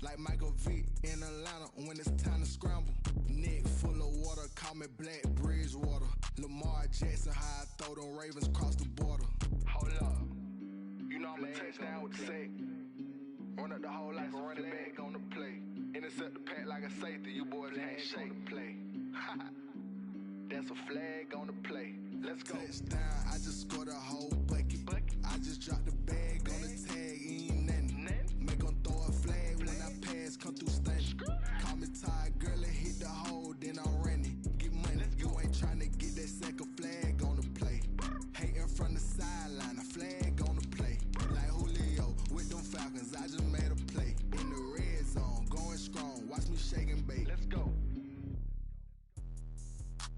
like Michael Vick in Atlanta when it's time to scramble. Neck full of water, call me Black Bridgewater. Lamar Jackson, how I throw them Ravens across the border. Hold up, you know I'm a touchdown with the sack. Run up the whole like a running back on the play. Intercept the pack like a safety, you boys ain't shake the play. That's a flag on the play. Let's go. Touchdown, I just scored a whole bucket. I just dropped the bag on the tag, ain't nothing. Make them throw a flag when I pass, come through stunning. Call me Ty, girl, it hit the hole, then I'm running. Get money, you ain't trying to get that second flag on the play. Hating from the sideline, a flag on the play. Like Julio with them Falcons, I just made a play. In the red zone, going strong, watch me shake and bake. Let's go.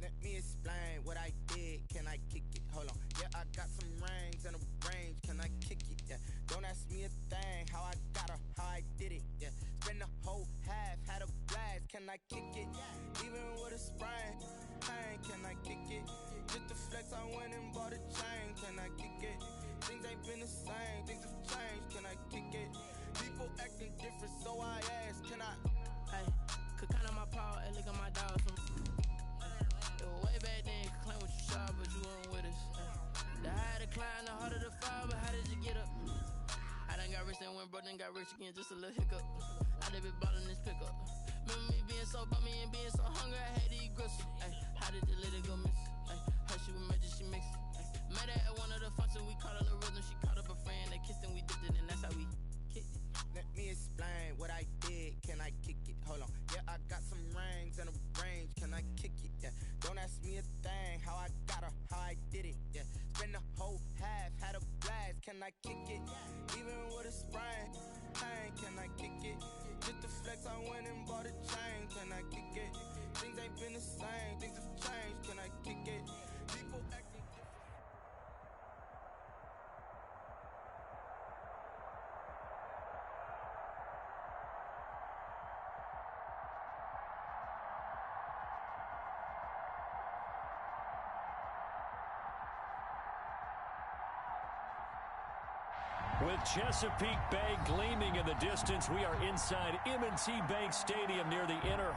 Let me explain what I did, can I kick it? Hold on, yeah, I got some rings and a range, can I kick it? Yeah, don't ask me a thing, how I got her, how I did it, yeah. Spend the whole half, had a blast, can I kick it? Even with a sprain, pain, can I kick it? Just to flex, I went and bought a chain, can I kick it? Things ain't been the same, things have changed, can I kick it? People acting different, so I asked, can I? Hey, could count on my paw and look at my dogs from way back then, claim what you saw, but you weren't with us. The higher the climb, the harder the fall, but how did you get up? I done got rich and went broke, then got rich again, just a little hiccup. I done been ballin' this pickup. Remember me being so bummy and being so hungry, I had to eat gristle. Ay, how did you let it go miss? Ay, her she was magic, she mixed. Met her at one of the functions, we caught a little rhythm, she caught up a friend, they kissed and we dipped it, and that's how we kicked it. Let me explain what I did, can I kick it? Hold on, yeah, I got some rings and a range, can I kick it? Yeah, don't ask me a thing, how I got her, how I did it? Yeah, spend the whole half, had a blast, can I kick it? Even with a sprain, pain, can I kick it? Just to flex, I went and bought a chain, can I kick it? Things ain't been the same, things have changed, can I kick it? People acting different. With Chesapeake Bay gleaming in the distance, we are inside M&T Bank Stadium near the inner.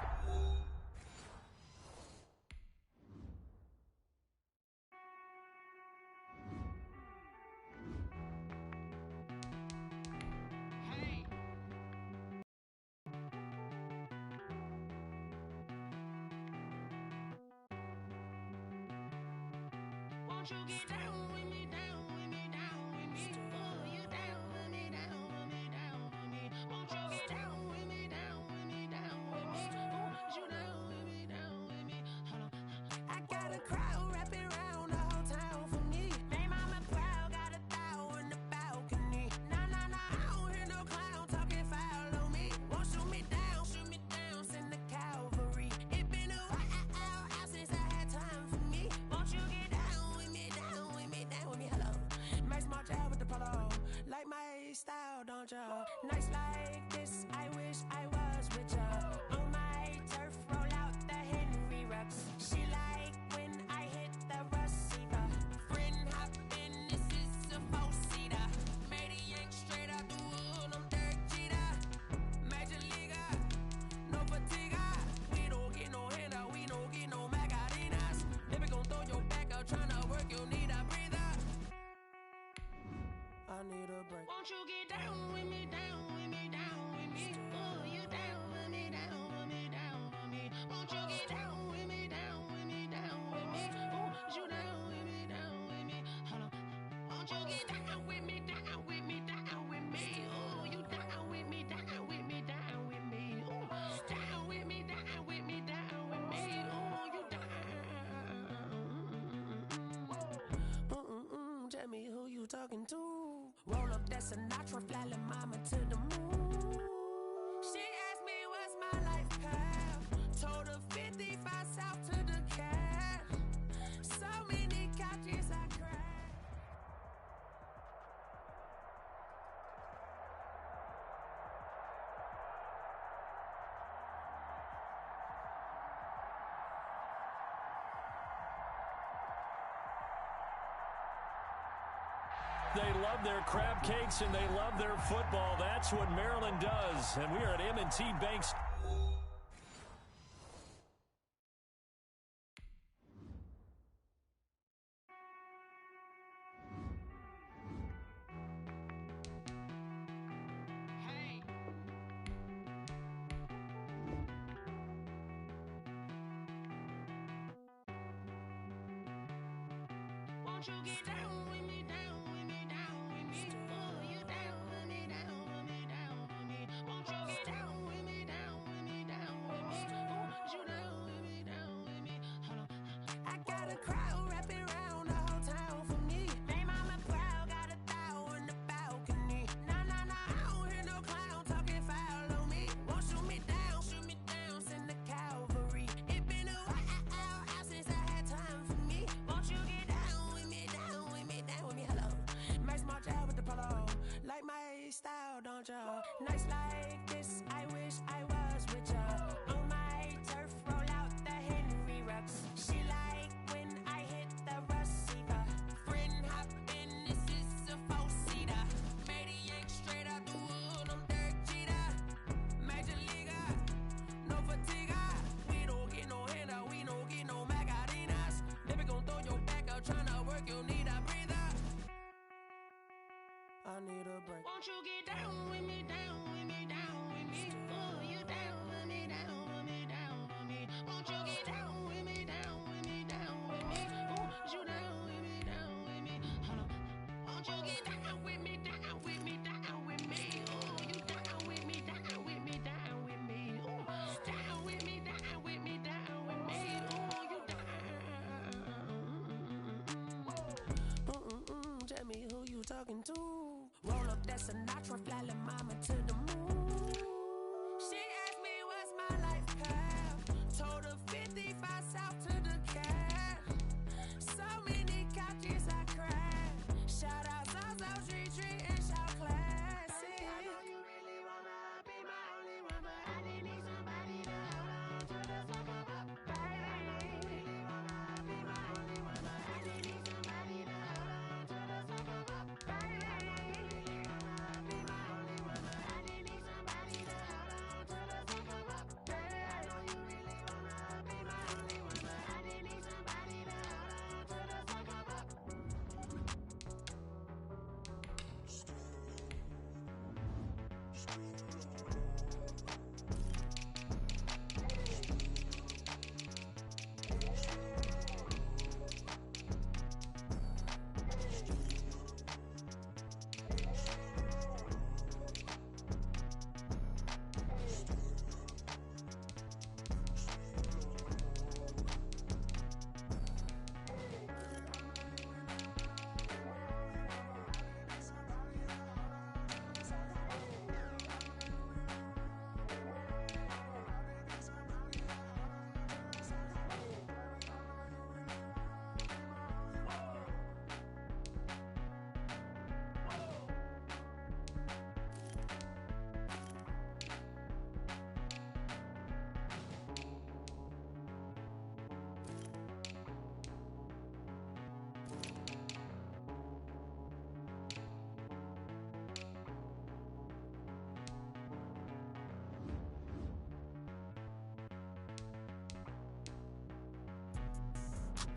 Won't you get down with me, down with me, down with me? Oh, you down with me, down with me, down with me. Won't you get down with me, down with me, down with me? Oh, you down with me, down with me? Hold on. I got a crowd wrapping around the whole town for me. They mama proud, got a thou in the balcony. Nah, nah, nah, I don't hear no clown talking foul on me. Won't shoot me down, send the cavalry. It been a while since I had time for me. Won't you get down with me, down with me, down with me? Hello. Max March out with the polo. Like my style, don't ya? Nights like this, I wish I was with ya. On my turf, roll out the Henry Rux. She like when I hit the receiver. Friend hop in, this is a four-seater. Made a yank straight out the wood, I'm Derek Jeter. Major leaguer, no fatigue. We don't get no handout, we don't get no Macarinas. Never gon' throw your back out, tryna work, you need a breather. I need a break. Won't you get down with me, down with me, down with me? Oh, you down with me, down with me, down with me? Won't you get down with me, down with me, down with me? Oh, you down with me, down with me? Hold on. Won't you get down with me, down with me, down with me? Oh, you down with me, down with me, down with me? Oh, down with me, down with me, down with me? Oh, you down. Tell me who you talking to. Roll up that Sinatra, fly la mama to the moon. She asked me what's my life path. Told her 55 south to the cat. So many couches I cried. they love their crab cakes, and they love their football. That's what Maryland does. And we are at M&T Banks. Won't you get down with me, down with me, down with me? Oh, you down with me, down with me, down with me. Won't you get down with me, down with me, down with me? Oh, you down with me, down with me? Hold on. I got a crowd wrapping around the whole town for me. They mama proud, got a thou on the balcony. Nah, nah, nah, I don't hear no clown talking foul on me. Won't shoot me down, send the cavalry. It been a while since I had time for me. Won't you get down with me, down with me, down with me? Hello. Max March out with the polo. Like my style, don't ya? Nights like this, I wish I was with ya. On my turf, roll out the Henry Rux. She like when I hit the receiver. Friend hop in, this is a four-seater. Maniac straight out the wood, I'm Derek Jeter. Major leaguer, no fatigue. We don't get no handout, we don't get no Macarinas. Never gon' throw your back out, tryna work, you need a breather. I need a break. Won't you get down with me, down with me, down with me? Oh, you down with me, down with me, down with me? Won't you get down with me, down with me, down with me? Oh, you down with me, down with me? Hold on. Won't you get down with me, down with me, down with me? Oh, you down with me, down with me, down with me? Oh, down with me, down with me, down with me? Oh, you down. Tell me who you talking to. Roll up that Sinatra, fly la mama to the moon. She asked me what's my life path. Told her 55 south to the cat. So many couches I cried. Shout out Zaza, Tree, and shout classic. I know you really wanna be my only one, but I didn't need somebody to hold on to the sucker up, baby. I know you really wanna be my only one, but I didn't need somebody to hold on to the sucker up, baby. I know you really wanna be my only one, but I didn't need somebody to hold on to the sucker up, baby. I know you really wanna be my only one, but I didn't need somebody to hold on to the sucker up.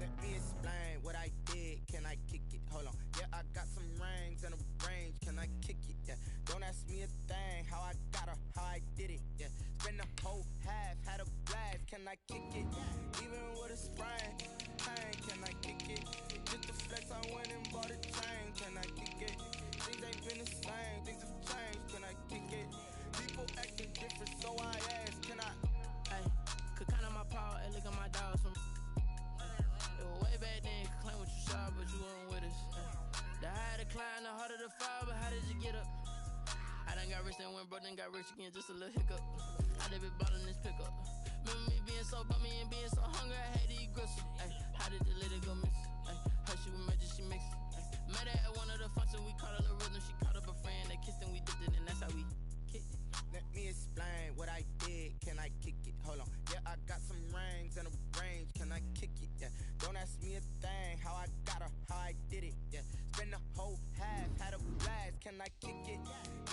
Let me explain what I did. Can I kick it? Hold on. Yeah, I got some rings and a range. Can I kick it? Yeah. Don't ask me a thing. How I got her, how I did it. Yeah. Spend the whole half, had a blast. Can I kick it? Even with a sprain. Pain, can I kick it? Just the flex, I went and bought a chain. Can I kick it? Things ain't been the same. Things have changed. Can I kick it? People acting different, so I ask. Can I? Hey, could count on my paw and look at my dogs from. It was way back then, could claim what you saw, but you weren't with us. The higher the climb, the harder the fall, but how did you get up? I done got rich and went broke, then got rich again, just a little hiccup. I done been ballin' this pickup. Remember me being so bummy and being so hungry, I had to eat gristle. Ay, how did the lady go miss? Ay, her she was magic, she mixed. Met her at one of the functions, we caught a little rhythm, she caught up a friend, they kissed and we dipped it, and that's how we kicked it. Let me explain what I did. Can I kick it? Hold on. Yeah, I got some rings and a range. Can I kick it? Yeah. Don't ask me a thing. How I got her, how I did it. Yeah. Spend the whole half, can I kick it?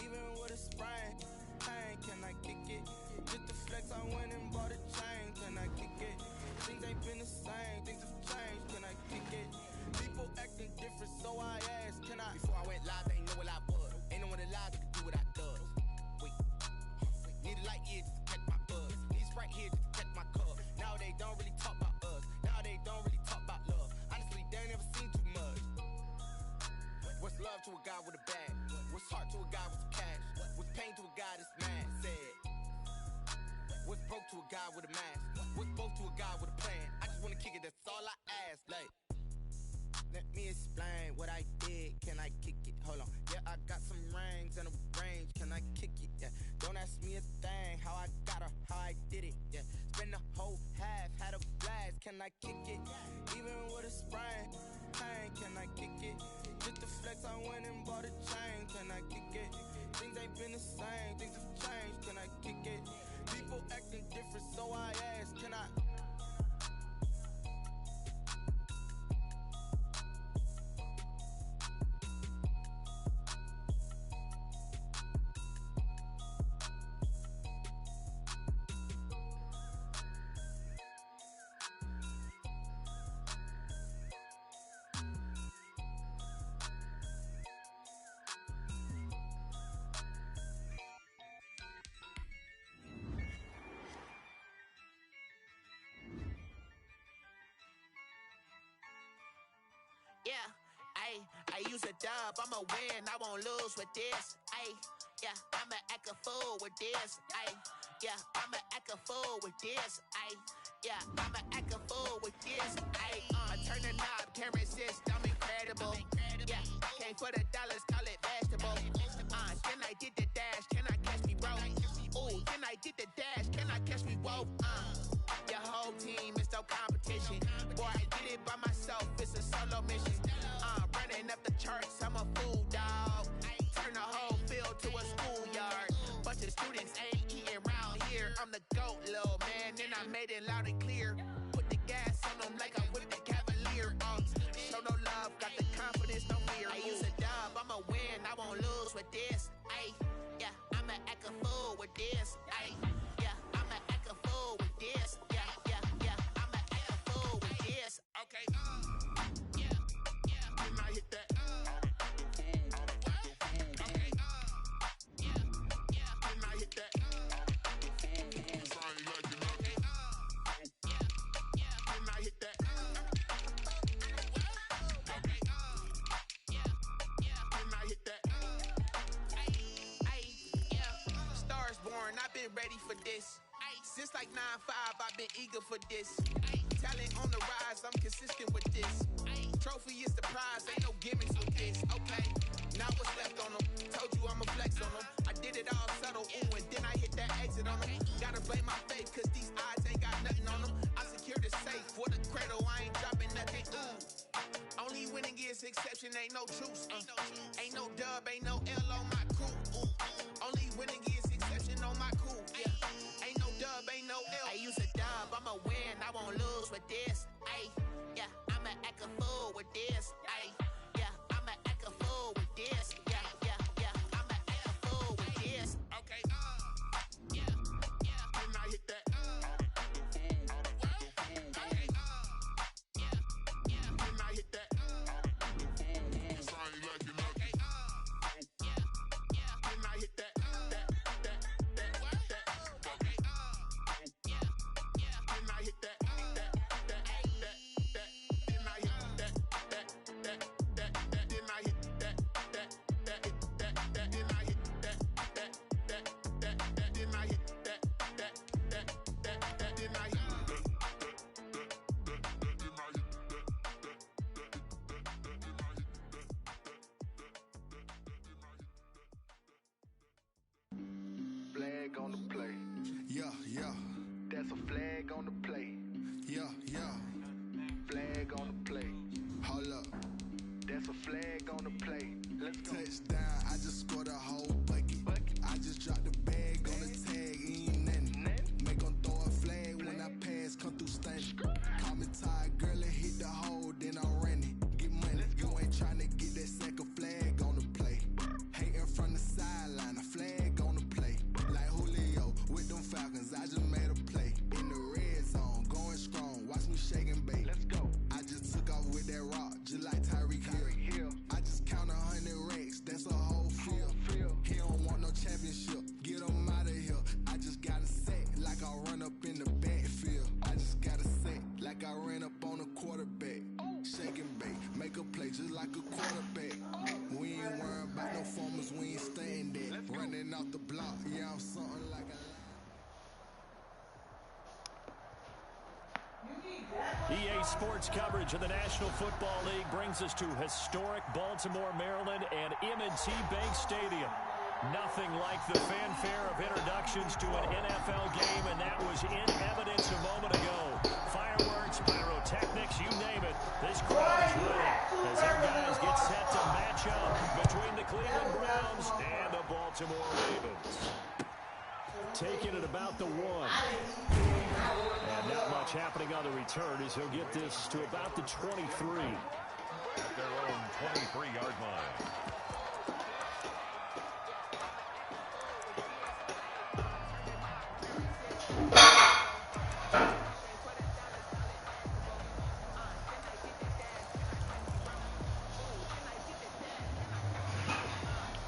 Even with a sprain, pain, can I kick it? Just the flex, I went and bought a chain, can I kick it? Things ain't been the same, things have changed, can I kick it? People acting different, so I asked, can I? Before I went live, they ain't know what I was. Ain't no one alive that could do what I does. Wait, need a light here just to catch my buzz. Need Sprite here just to catch my cup. Now they don't really talk about us. Now they don't really talk about love. Honestly, they ain't never seen too much. What's love to a guy with a bag? What's heart to a guy with some cash? What's pain to a guy that's mad? Said. What's broke to a guy with a mask? What's broke to a guy with a plan? I just wanna kick it, that's all I ask. Like, let me explain what I did. Can I kick it? Hold on. Yeah, I got some rings and a range. Can I kick it? Yeah. Don't ask me a thing. How I got her, how I did it. Yeah. Spend the whole half, had a blast. Can I kick it? Even with a sprain, pain. Can I kick it? Just the flex, I went and bought a chain. Can I kick it? Things ain't been the same. Things have changed. Can I kick it? People acting different, so I ask, can I? Yeah, I use a dub, I'ma win, I won't lose with this. Yeah, I'ma act a fool with this. Yeah, I'ma act a fool with this. Yeah, I'ma act a fool with this. I turn the knob, can't resist, I'm incredible. Yeah, came for the dollars, call it vegetable. Then I did the dash, can I catch me, bro? Ooh, then I did the dash, can I catch me, whoa? Your whole team is no competition. Boy, I did it by myself, it's a solo mission. Running up the charts, I'm a fool, dog. Turn the whole field to a schoolyard. Bunch of students ain't eating round here. I'm the GOAT, little man, and I made it loud and clear. Put the gas on them like I'm with the Cavalier. Show no love, got the confidence, no fear. I use a dub, I'ma win, I won't lose with this. Yeah, I'ma act a fool with this. Yeah, I'ma act a fool with this. Yeah, I'ma act a fool with this. Okay, yeah, then I hit that. Okay, yeah, then I hit that. Then I hit that. Okay, then I hit that. Yeah, stars born, I've been ready for this. Since like 9-5, I've been eager for this. Talent on the rise, I'm consistent with this. Trophy is the prize, ain't no gimmicks with this. Okay, now what's left on them? Told you I'ma flex on them. I did it all subtle, ooh, and then I hit that exit on them. Gotta blame my faith, cause these odds ain't got nothing on them. I secured the safe for the cradle, I ain't dropping nothing, ooh. Only winning is exception, ain't no truce. Ain't no dub, ain't no L on my crew. Only winning is exception on my crew. Yeah, ain't no dub, ain't no L. I use a dub, I'ma win, I won't lose with this. Yeah, I'ma act a fool with this. Yeah, I'ma act a fool with this. Yeah, I'ma act a fool with this. Okay, yeah, then I hit that. Okay, yeah, then I hit that. Okay, yeah, then I hit that. Okay, yeah, then I hit that. Flag on the play. Yeah. That's a flag on the play. Yeah. Flag on the play. Hold up. That's a flag on the play. Let's go. Touchdown, I just scored a whole bucket. I just dropped the bag on the tag, ain't nothing. Make 'em throw a flag when I pass, come through stunning. Call me tired, girl, and hit the hole, then I'm running. Get money, you ain't tryna get that second flag on the play. Hating Falcons, I just made a play. In the red zone, going strong. Watch me shake and bake. Let's go. I just took off with that rock, just like Tyreek Hill. I just count 100 racks, that's a whole field. He don't want no championship, get him out of here. I just got a set, like I run up in the backfield. I just got a set, like I ran up on a quarterback. Shake and bake, make a play just like a quarterback. We ain't worrying about no formers, we ain't staying there. Running off the block, yeah, I'm something like a EA Sports coverage of the National Football League brings us to historic Baltimore, Maryland, and M&T Bank Stadium. Nothing like the fanfare of introductions to an NFL game, and that was in evidence a moment ago. Fireworks, pyrotechnics, you name it. This crowd is ready as our guys get set to match up between the Cleveland Browns and the Baltimore Ravens. Taking it about the 1. And not much happening on the return as he'll get this to about the 23. At their own 23-yard line.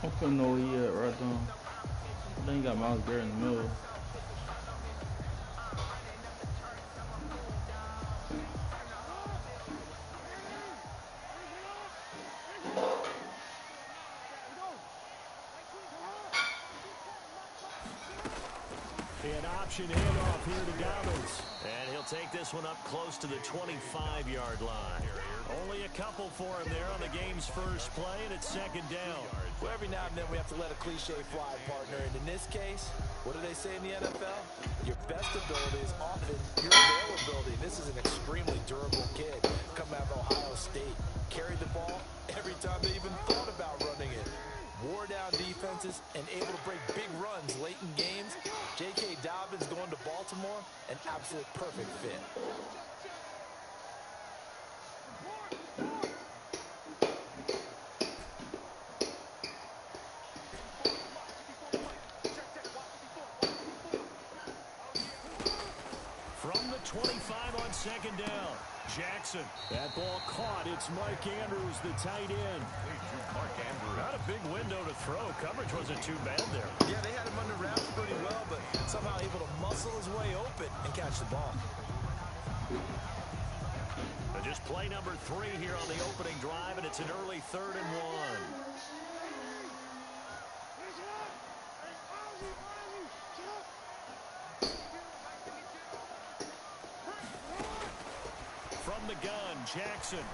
I couldn't know where he at right now. Then you got Miles Garrett in the middle. An option handoff here to Dobbins. And he'll take this one up close to the 25-yard line. Only a couple for him there on the game's first play, and it's second down. Well, every now and then we have to let a cliche fly, partner. And in this case, what do they say in the NFL? Your best ability is often your availability. This is an extremely durable kid coming out of Ohio State. Carried the ball every time they even thought about running it. Wore down defenses and able to break big runs late in games. J.K. Dobbins going to Baltimore, an absolute perfect fit. From the 25 on second down, Jackson. That ball caught. It's Mark Andrews, the tight end. Mark Andrews. Not a big window to throw. Coverage wasn't too bad there. Yeah, they had him under wraps pretty well, but somehow able to muscle his way open and catch the ball. And just play number 3 here on the opening drive, and it's an early 3rd and 1. From the gun, Jackson.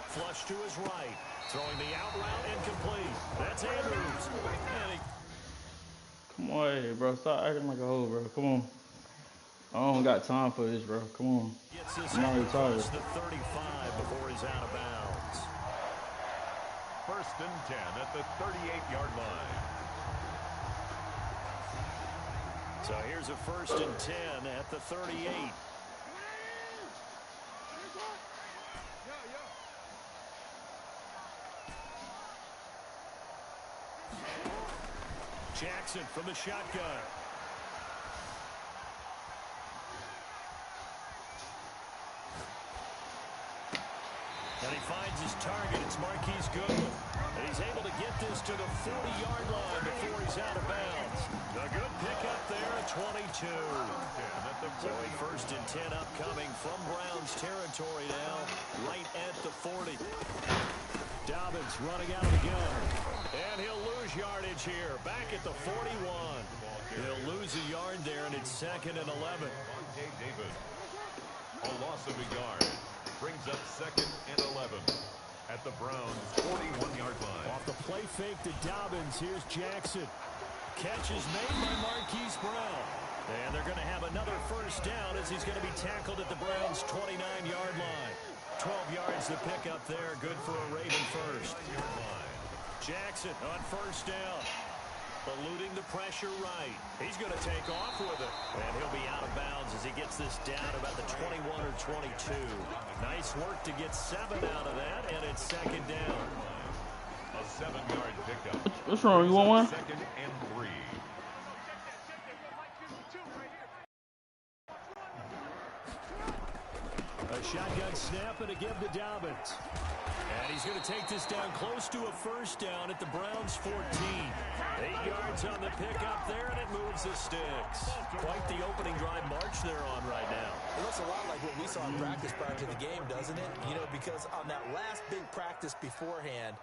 Flush to his right. Throwing the out route incomplete. That's Andrews. And Come on, hey, bro. Stop acting like a hoe, bro. Come on. I don't got time for this, bro. Come on. I'm already tired. The 35 before he's out of bounds. 1st and 10 at the 38-yard line. So here's a 1st and 10 at the 38. Jackson from the shotgun. And he finds his target. It's Marquise Goodwin. And he's able to get this to the 40-yard line before he's out of bounds. A good pickup there at 22. So a 1st and 10 upcoming from Browns territory now, right at the 40. Dobbins running out of the gun. And he'll lose yardage here. Back at the 41. He'll lose a yard there, and it's 2nd and 11. David. A loss of a yard. Brings up 2nd and 11 at the Browns' 41-yard line. Off the play fake to Dobbins, here's Jackson. Catch is made by Marquise Brown. And they're going to have another 1st down as he's going to be tackled at the Browns' 29-yard line. 12 yards to pick up there. Good for a Raven first. Jackson on 1st down. Eluding the pressure right. He's going to take off with it. And he'll be out of bounds as he gets this down about the 21 or 22. Nice work to get 7 out of that, and it's 2nd down. A 7-yard pickup. What's wrong? You want one? 2nd and 3. A shotgun snap and a give to Dobbins. And he's going to take this down close to a first down at the Browns' 14. 8 yards on the pickup there, and it moves the sticks. Quite the opening drive march they're on right now. It looks a lot like what we saw in practice prior to the game, doesn't it? You know, because on that last big practice beforehand,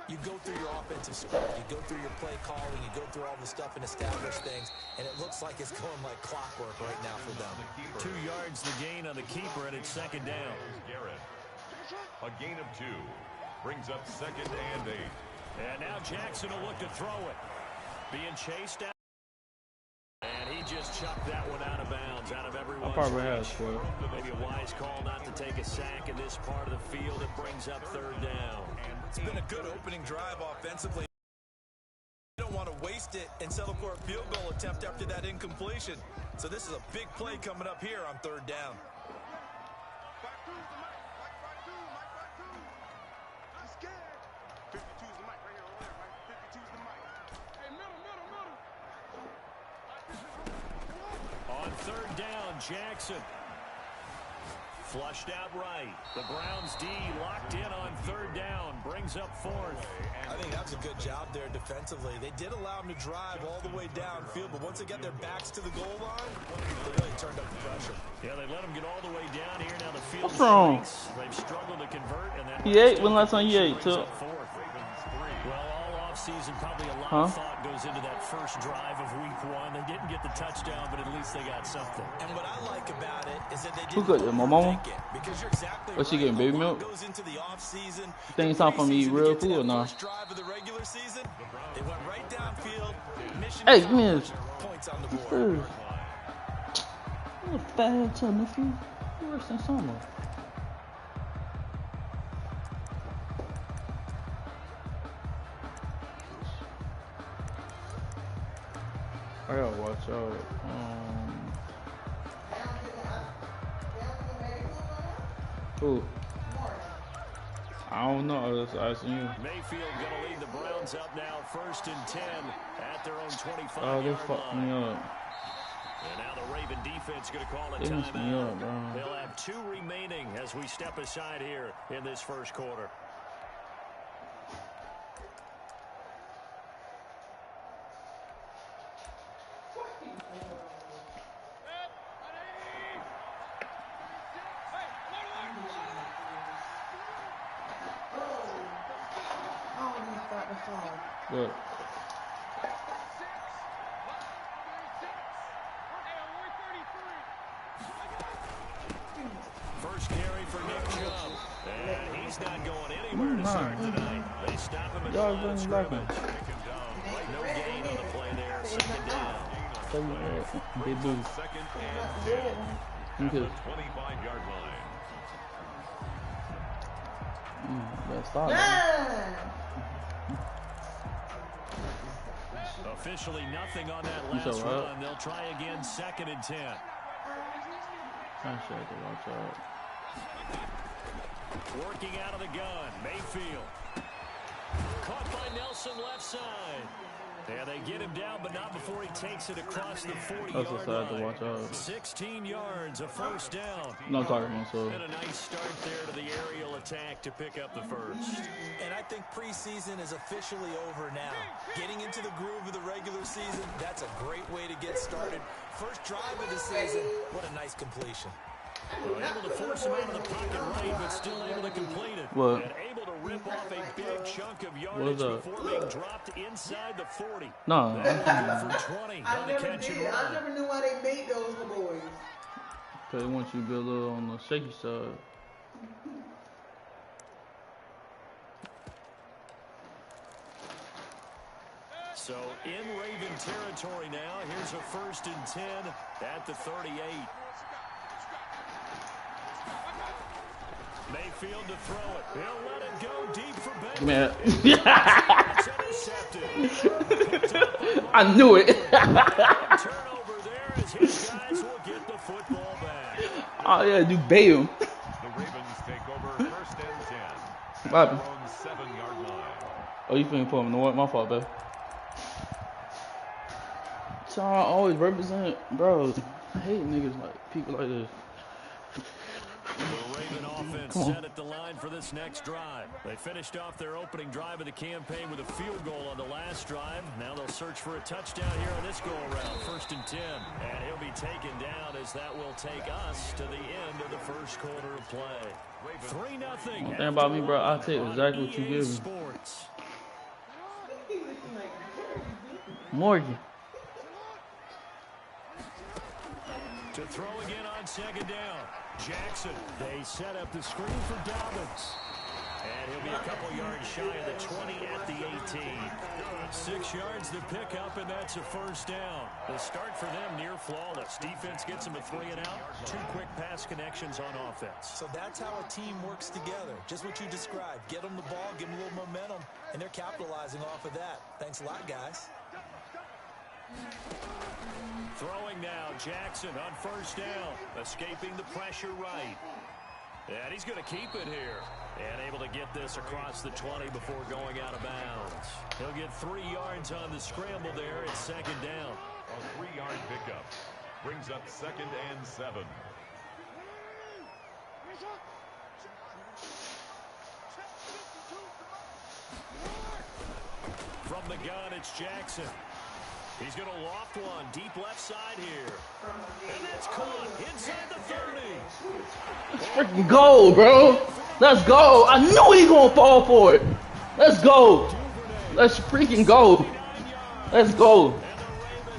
you go through your offensive script, you go through your play calling, you go through all the stuff and establish things, and it looks like it's going like clockwork right now for them. 2 yards the gain on the keeper, and it's second down. Garrett. A gain of 2. Brings up second and 8. And now Jackson will look to throw it. Being chased out. And he just chucked that one out of bounds, out of everyone's reach. Maybe a wise call not to take a sack in this part of the field. It brings up third down. It's been a good opening drive offensively. You don't want to waste it and settle for a field goal attempt after that incompletion. So this is a big play coming up here on third down. On third down, Jackson. Flushed out right. The Browns D locked in on third down. Brings up fourth. I think that's a good job there defensively. They did allow them to drive all the way downfield, but once they got their backs to the goal line, they really turned up the pressure. Yeah, they let them get all the way down here. Now the field What's wrong? They've struggled to convert. And that He ate. When last time you ate, too? Well, all offseason, probably a lot of thought goes into that first drive of week 1. They didn't get the touchdown, but at least they got something. And what I like about it is that they Who didn't got it? My mama? overthink it, because you're exactly What's she right. getting, baby A lot milk? goes into the offseason. Think it's time for me to eat The real preseason to get to food or that not? first drive of the regular season, they went right downfield. Mission Hey, give me this. accomplished. Points on the board. Dude. What a fat son, nephew. You worse than summer. I gotta watch out. Who? I don't know. I was asking you. Mayfield going to lead the Browns up now, 1st and 10 at their own 25. Oh, they fucked me up. And now the Raven defense going to call a They messed me timeout. up, bro. They'll have 2 remaining as we step aside here in this first quarter. Good. First carry for Nick Chubb. And he's not going anywhere to start tonight. They stop him at the line of scrimmage. No gain on the play there. Second down. Big boo. Second and 10 at the 25-yard line. That's stop. Officially nothing on that last run. They'll try again, 2nd and 10. I should have to watch out. Working out of the gun, Mayfield. Caught by Nelson left side. And they get him down, but not before he takes it across the 40-yard line. To watch out. 16 yards, a first down. No talking so. And a nice start there to the aerial attack to pick up the first. And I think preseason is officially over now. Getting into the groove of the regular season, that's a great way to get started. First drive of the season, what a nice completion. Well, able to force him out of the pocket right, but still able to complete it. What? And able to rip off a big chunk of yardage before being dropped inside the 40. No. For 20 on the catch and run. I never knew why they made those for boys. Because they want you to be a little on the shaky side. So in Raven territory now. Here's a 1st and 10 at the 38. Mayfield to throw it. He'll let it go deep for Baker. I knew it. Turnover there as his guys will get the football back. Oh yeah, do bait him. The Ravens take over 1st and 10. What happened? Their own 7-yard line. Oh, you finna pull him. No, what? My fault, babe. So I always represent, bro. I hate niggas like people like this. The Raven offense set at the line for this next drive. They finished off their opening drive of the campaign with a field goal on the last drive. Now they'll search for a touchdown here on this go-around. 1st and 10. And he'll be taken down as that will take us to the end of the first quarter of play. 3-0. One thing about me, bro, I'll take exactly what you give me. Sports. Morgan. To throw again on 2nd down. Jackson. They set up the screen for Dobbins. And he'll be a couple yards shy of the 20 at the 18. 6 yards to pick up, and that's a 1st down. The start for them near flawless. Defense gets them a 3 and out. 2 quick pass connections on offense. So that's how a team works together. Just what you described. Get them the ball, give them a little momentum, and they're capitalizing off of that. Thanks a lot, guys. Throwing now, Jackson on 1st down. Escaping the pressure right. And he's going to keep it here. And able to get this across the 20 before going out of bounds. He'll get 3 yards on the scramble there at 2nd down. A 3-yard pickup brings up 2nd and 7. From the gun, it's Jackson. He's going to loft one deep left side here. And that's caught inside the 30. Let's freaking go, bro. Let's go. I knew he going to fall for it. Let's go. Let's freaking go. Let's go.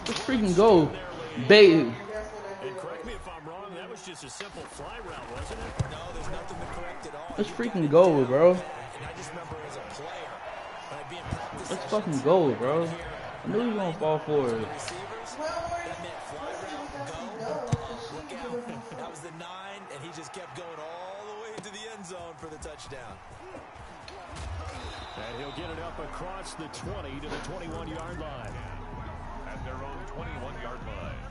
Let's freaking go. Baby. And correct me if I'm wrong, that was just a simple fly route, wasn't it? No, there's nothing to correct at all. Let's freaking go, bro. And I just remember as a player, when I'd be in practice, Let's fucking go, bro. I knew he was going to fall for it. That was the 9, and he just kept going all the way into the end zone for the touchdown. And he'll get it up across the 20 to the 21-yard line. At their own 21-yard line.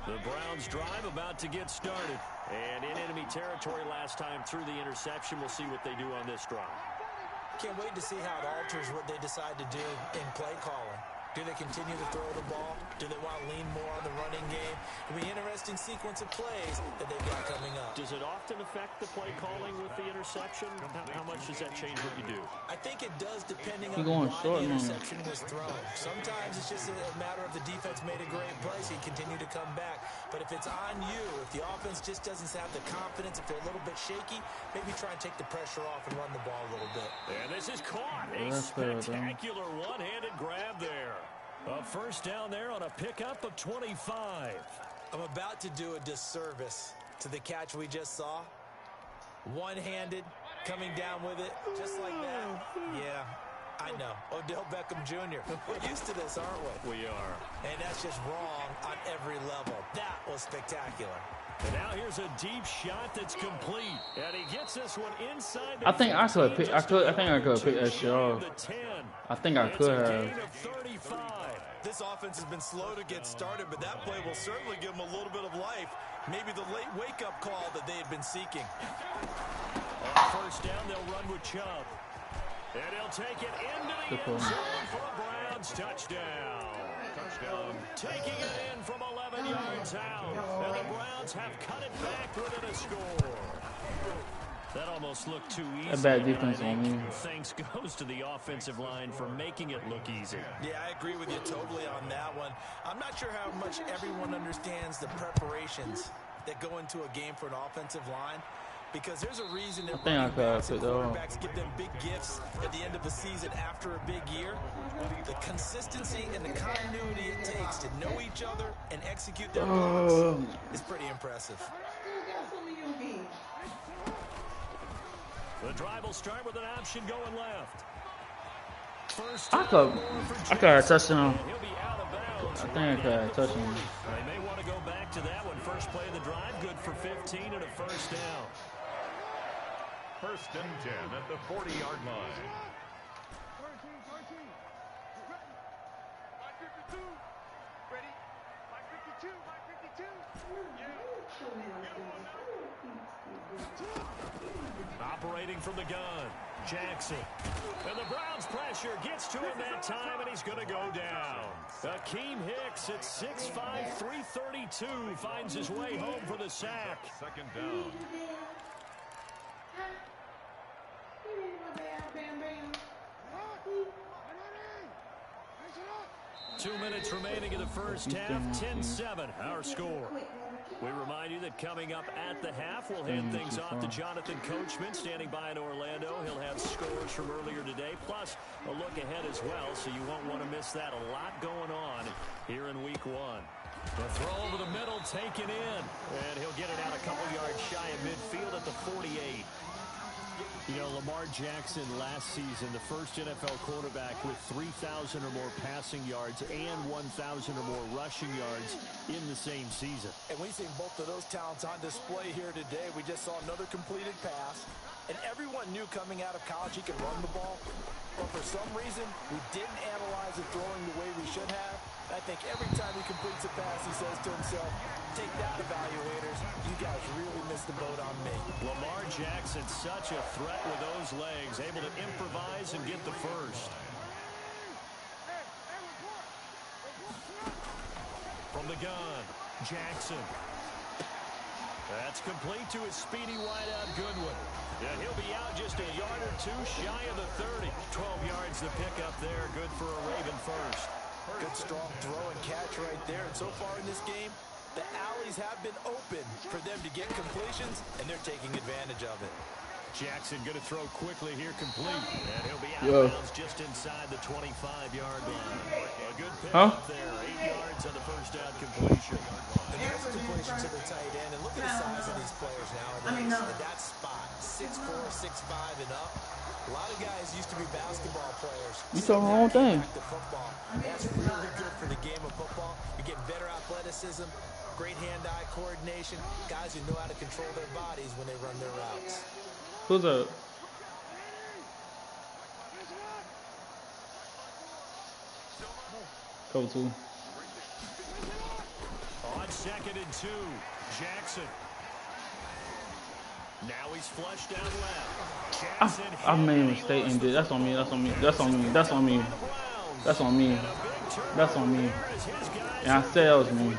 The Browns drive about to get started. And in enemy territory last time through the interception. We'll see what they do on this drive. Can't wait to see how it alters what they decide to do in play calling. Do they continue to throw the ball? Do they want to lean more on the running game? It'll be an interesting sequence of plays that they've got coming up. Does it often affect the play calling with the interception? How much does that change what you do? I think it does, depending on going why short, the man. interception was thrown. Sometimes it's just a matter of the defense made a great play, so you continue to come back. But if it's on you, if the offense just doesn't have the confidence, if they're a little bit shaky, maybe try and take the pressure off and run the ball a little bit. And this is caught. A that's fair, spectacular one-handed grab there. A 1st down there on a pickup of 25. I'm about to do a disservice to the catch we just saw. One-handed, coming down with it, just like that. Yeah, I know. Odell Beckham Jr. We're used to this, aren't we? We are. And that's just wrong on every level. That was spectacular. And now here's a deep shot that's complete. And he gets this one inside the I think I could pick. I think I could pick that shit off. the 10. I think I could have. Gain of 35. This offense has been slow to get started, but that play will certainly give them a little bit of life. Maybe the late wake-up call that they had been seeking. On 1st down, they'll run with Chubb. And he'll take it into the end zone for a Browns touchdown. Touchdown. Taking it in from 11 yards out. And the Browns have cut it back within a score. That almost looked too easy. A bad defense I on me. Thanks goes to the offensive line for making it look easy. Yeah, I agree with you totally on that one. I'm not sure how much everyone understands the preparations that go into a game for an offensive line. Because there's a reason that think I running backs could and have put that on. quarterbacks give them big gifts at the end of the season after a big year. The consistency and the continuity it takes to know each other and execute their blocks is pretty impressive. The drive will start with an option going left. First I could have touched him. he'll be out of bounds. I think I could have touched him. They may want to go back to that one. First play of the drive, good for 15 and a 1st down. 1st and 10 at the 40-yard line. Operating from the gun, Jackson. And the Browns pressure gets to him that time, and he's going to go down. Akeem Hicks at 6'5", 332 finds his way home for the sack. Second down. 2 minutes remaining in the first half, 10-7, our score. We remind you that coming up at the half, we'll hand things off to Jonathan Coachman, standing by in Orlando. He'll have scores from earlier today, plus a look ahead as well, so you won't want to miss that. A lot going on here in week one. The throw over the middle, taken in, and he'll get it out a couple yards shy of midfield at the 48. You know, Lamar Jackson last season, the first NFL quarterback with 3,000 or more passing yards and 1,000 or more rushing yards in the same season. And we've seen both of those talents on display here today. We just saw another completed pass. And everyone knew coming out of college he could run the ball. But for some reason, we didn't analyze it throwing the way we should have. I think every time he completes a pass, he says to himself, take that, evaluators. You guys really missed the boat on me. Lamar Jackson, such a threat with those legs, able to improvise and get the first. From the gun, Jackson. That's complete to his speedy wideout, Goodwin. Yeah, he'll be out just a yard or two shy of the 30. 12 yards to pick up there. Good for a Raven first. Good strong throw and catch right there. And so far in this game, the alleys have been open for them to get completions, and they're taking advantage of it. Jackson going to throw quickly here, complete. And he'll be out of bounds just inside the 25-yard line. A good pick up there. 8 yards on the first down completion. And there's a completion to the tight end. And look at the size of these players nowadays. At that spot, 6'4", 6'5", and up. A lot of guys used to be basketball players. You talking the wrong thing. That's really good for the game of football. You get better athleticism, great hand-eye coordination. Guys who know how to control their bodies when they run their routes. Who's up? Go to. On 2nd and 2, Jackson. Now he's flushed down left. Jackson I made a mistake and did. That's on me. That's on me. That's on me. That's on me. That's on me. That's on me. And I said that was me.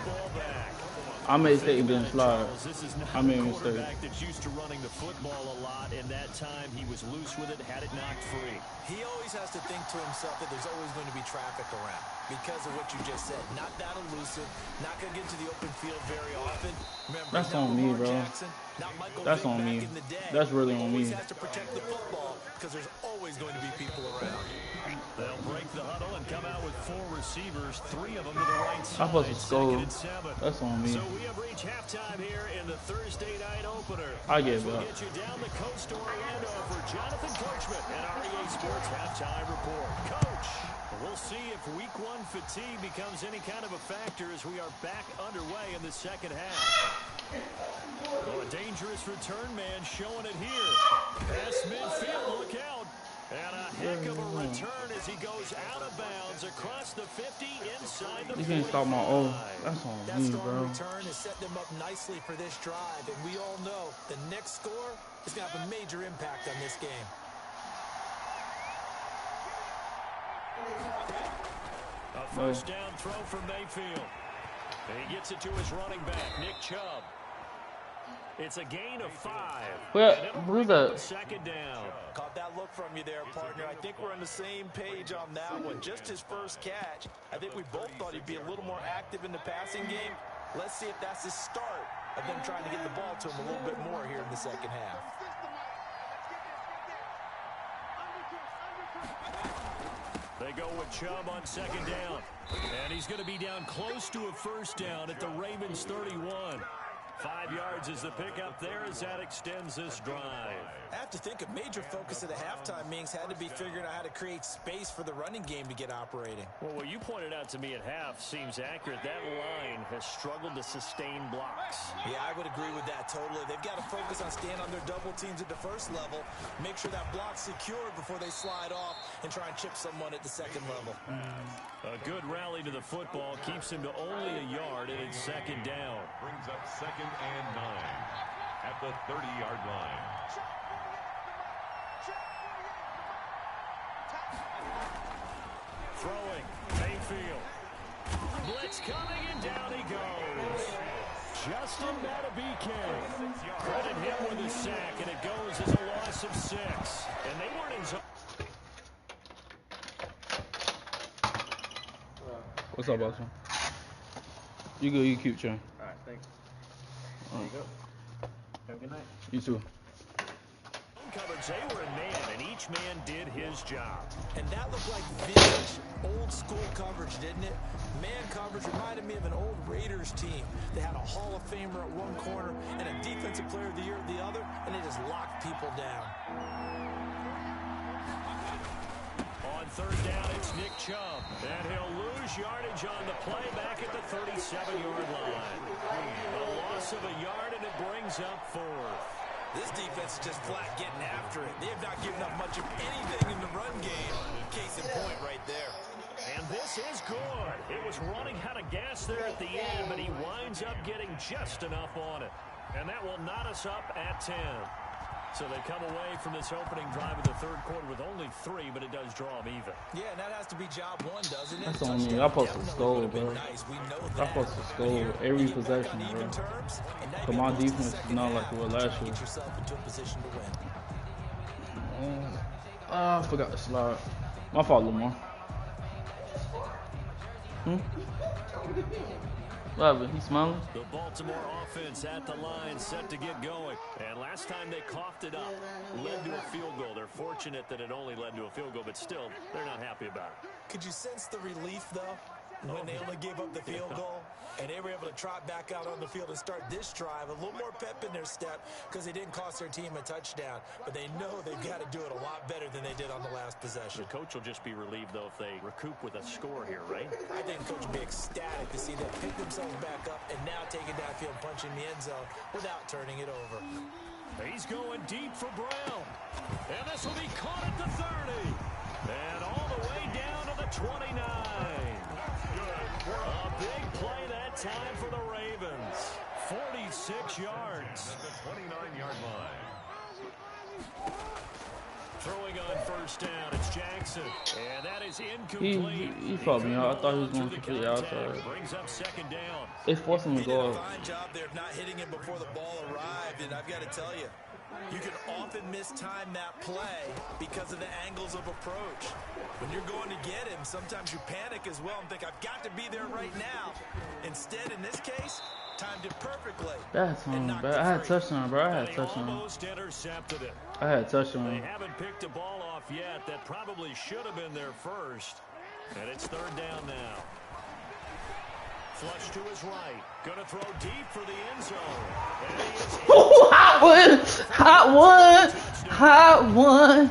I made a mistake and didn't slide. I made a mistake. That's used to running the football a lot, and that time he was loose with it, had it knocked free. He always has to think to himself that there's always going to be traffic around because of what you just said. Not that elusive, not going to get to the open field very often. Remember, that's on me, bro. Jackson, that's on me. That's really on me. He has to protect the football because there's always going to be people around. They'll break the huddle and come out with 4 receivers, 3 of them to the right side. I'm supposed to score. That's on me. So we have reached halftime here in the Thursday night opener. I get it. We'll get you down the coast to Orlando for Jonathan Coachman and our EA Sports halftime report. Coach, we'll see if week 1 fatigue becomes any kind of a factor as we are back underway in the second half. Oh, a dangerous return man showing it here. Past midfield, look out. And a heck of a return as he goes out of bounds across the 50 inside the 45. You can't stop my O. That's on me, bro. That strong return has set them up nicely for this drive. And we all know the next score is going to have a major impact on this game. A first down throw from Mayfield. And he gets it to his running back, Nick Chubb. It's a gain of 5. Well, who's that? Second down. Caught that look from you there, partner. I think we're on the same page on that one. Just his first catch. I think we both thought he'd be a little more active in the passing game. Let's see if that's the start of them trying to get the ball to him a little bit more here in the second half. They go with Chubb on second down. And he's going to be down close to a first down at the Ravens 31. 5 yards is the pickup there as that extends this drive. I have to think a major focus of the halftime meetings had to be figuring out how to create space for the running game to get operating. Well, what you pointed out to me at half seems accurate. That line has struggled to sustain blocks. Yeah, I would agree with that totally. They've got to focus on staying on their double teams at the first level, make sure that block's secured before they slide off and try and chip someone at the second level. A good rally to the football keeps him to only a yard, and it's second down. Brings up second and 9 at the 30-yard line. Throwing, Mayfield. Blitz coming, and down he goes. Justin Madubuike. Credit him with a sack, and it goes as a loss of 6. And they weren't in zone. What's up, Boston? You good, you cute, Chan. Alright, thanks. There you go. Have a good night. You too. Coverage, they were in man, and each man did his job. And that looked like vintage, old school coverage, didn't it? Man coverage reminded me of an old Raiders team. They had a Hall of Famer at one corner and a Defensive Player of the Year at the other, and they just locked people down. On third down, it's Nick Chubb. And he'll lose yardage on the play back at the 37-yard line. A loss of a yard, and it brings up 4th. This defense is just flat getting after it. They have not given up much of anything in the run game. Case in point right there. And this is good. It was running out of gas there at the end, but he winds up getting just enough on it. And that will knot us up at 10. So they come away from this opening drive of the third quarter with only 3, but it does draw them even. Yeah, and that has to be job 1, doesn't it? That's on me. I'm supposed to score, bro. I'm supposed to score every possession, bro. But my defense is not like it was last year. I forgot to slide. My fault, Lamar. What happened? He smiling? The Baltimore offense at the line, set to get going. And last time they coughed it up, led to a field goal. They're fortunate that it only led to a field goal, but still, they're not happy about it. Could you sense the relief, though, when they only gave up the field goal? And they were able to trot back out on the field and start this drive. A little more pep in their step because they didn't cost their team a touchdown. But they know they've got to do it a lot better than they did on the last possession. The coach will just be relieved, though, if they recoup with a score here, right? I think the coach will be ecstatic to see them pick themselves back up and now take it downfield, punching the end zone without turning it over. He's going deep for Brown. And this will be caught at the 30. And all the way down to the 29. A big play that time for the Ravens. 46 yards. At the 29-yard line. Throwing on first down, it's Jackson. And that is incomplete. He fucked me out. I thought he was going completely outside. Brings up second down. They forced him to He did go a up. fine job there of not hitting him before the ball arrived, and I've got to tell you, you can often mistime that play because of the angles of approach. When you're going to get him, sometimes you panic as well and think, I've got to be there right now. Instead, in this case, timed it perfectly. That's on, bro. I had touchdown, bro. I had touchdown. Almost intercepted it. I had They touchdown. haven't picked a ball off yet. That probably should have been their first. And it's third down now. Flush to his right. Gonna throw deep for the end zone. And he is Hot one! Hot one! Hot one!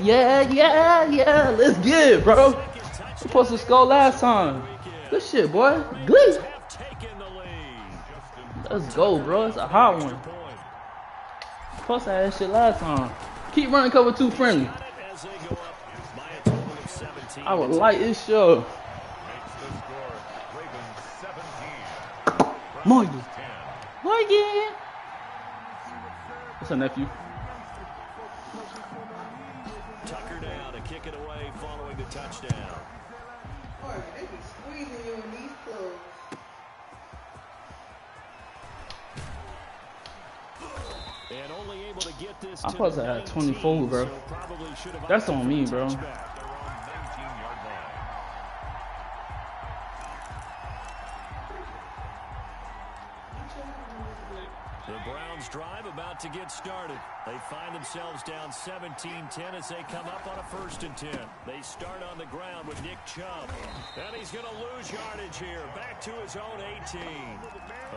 Yeah, yeah, yeah. Let's get it, bro. We're supposed to score last time. Good shit, boy. Good. have taken the lead. Let's go, bro. It's a hot one. Supposed to have that shit last time. Keep running cover 2 friendly. As they go up by a total of 17. I would like this show. Makes the score Ravens 17. Morgan. Browns 10. Morgan. What's her nephew? Tucker down to kick it away following the touchdown. Boy, they be squeezing you in these clothes. And only able to get this I'm to supposed to have 19, 24, bro. so probably should have That's on opted me, for bro. touchback. They're on 19-yard line. The Browns drive about to get started. They find themselves down 17-10 as they come up on a 1st and 10. They start on the ground with Nick Chubb. And he's going to lose yardage here. Back to his own 18.